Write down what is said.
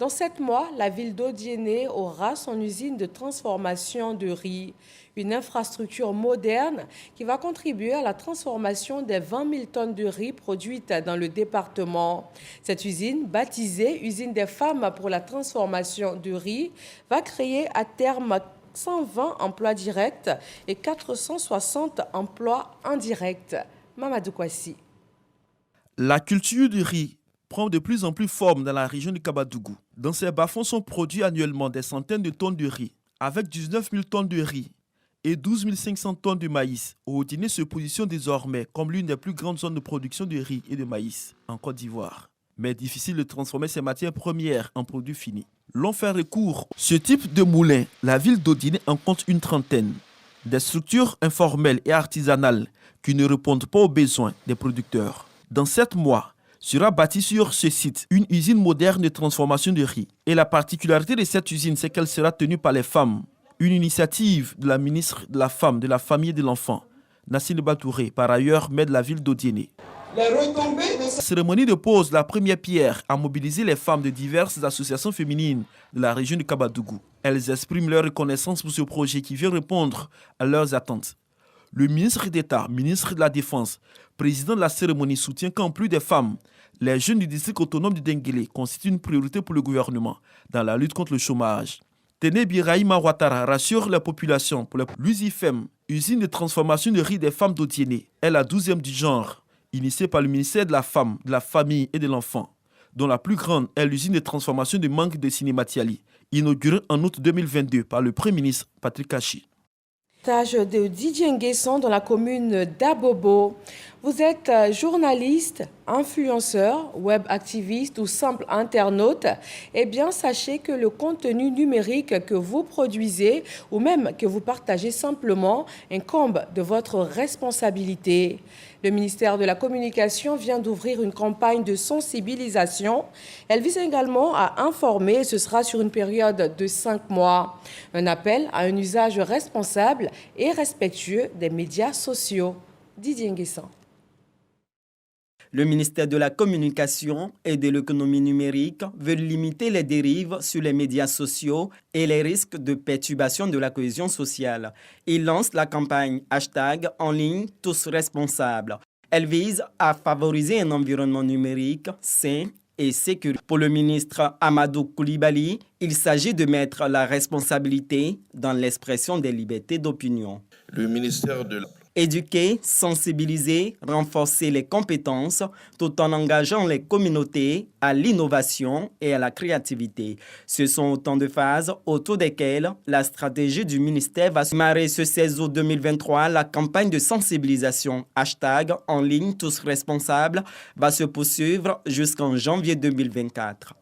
Dans 7 mois, la ville d'Odiéné aura son usine de transformation de riz, une infrastructure moderne qui va contribuer à la transformation des 20 000 tonnes de riz produites dans le département. Cette usine, baptisée Usine des femmes pour la transformation de riz, va créer à terme 120 emplois directs et 460 emplois indirects. Mamadou Kwasi. La culture du riz prend de plus en plus forme dans la région du Kabadougou. Dans ces bas-fonds sont produits annuellement des centaines de tonnes de riz. Avec 19 000 tonnes de riz et 12 500 tonnes de maïs, Odiéné se positionne désormais comme l'une des plus grandes zones de production de riz et de maïs en Côte d'Ivoire. Mais difficile de transformer ces matières premières en produits finis. L'on fait recours. Ce type de moulin, la ville d'Odiéné en compte une trentaine. Des structures informelles et artisanales qui ne répondent pas aux besoins des producteurs. Dans 7 mois, sera bâtie sur ce site une usine moderne de transformation de riz. Et la particularité de cette usine, c'est qu'elle sera tenue par les femmes. Une initiative de la ministre de la Femme, de la Famille et de l'Enfant, Nassine Batouré, par ailleurs maire de la ville d'Odiéné. La cérémonie de pose la première pierre a mobilisé les femmes de diverses associations féminines de la région du Kabadougou. Elles expriment leur reconnaissance pour ce projet qui vient répondre à leurs attentes. Le ministre d'État, ministre de la Défense, président de la cérémonie soutient qu'en plus des femmes, les jeunes du district autonome du Denguélé constituent une priorité pour le gouvernement dans la lutte contre le chômage. Téné Biraïma Ouattara rassure la population pour l'USIFEM, usine de transformation de riz des femmes d'Odiéné, est la 12e du genre, initiée par le ministère de la Femme, de la Famille et de l'Enfant, dont la plus grande est l'usine de transformation de mangue de Cinématiali, inaugurée en août 2022 par le Premier ministre Patrick Kachi. De Didier Nguesson dans la commune d'Abobo. Vous êtes journaliste, influenceur, web activiste ou simple internaute. Eh bien, sachez que le contenu numérique que vous produisez ou même que vous partagez simplement incombe de votre responsabilité. Le ministère de la Communication vient d'ouvrir une campagne de sensibilisation. Elle vise également à informer, et ce sera sur une période de 5 mois. Un appel à un usage responsable et respectueux des médias sociaux. Didier Nguesson. Le ministère de la Communication et de l'économie numérique veut limiter les dérives sur les médias sociaux et les risques de perturbation de la cohésion sociale. Il lance la campagne #en ligne tous responsables. Elle vise à favoriser un environnement numérique sain et sécurisé. Pour le ministre Amadou Koulibaly, il s'agit de mettre la responsabilité dans l'expression des libertés d'opinion. Le ministère de la Éduquer, sensibiliser, renforcer les compétences tout en engageant les communautés à l'innovation et à la créativité. Ce sont autant de phases autour desquelles la stratégie du ministère va se marrer ce 16 août 2023. La campagne de sensibilisation #en ligne tous responsables va se poursuivre jusqu'en janvier 2024.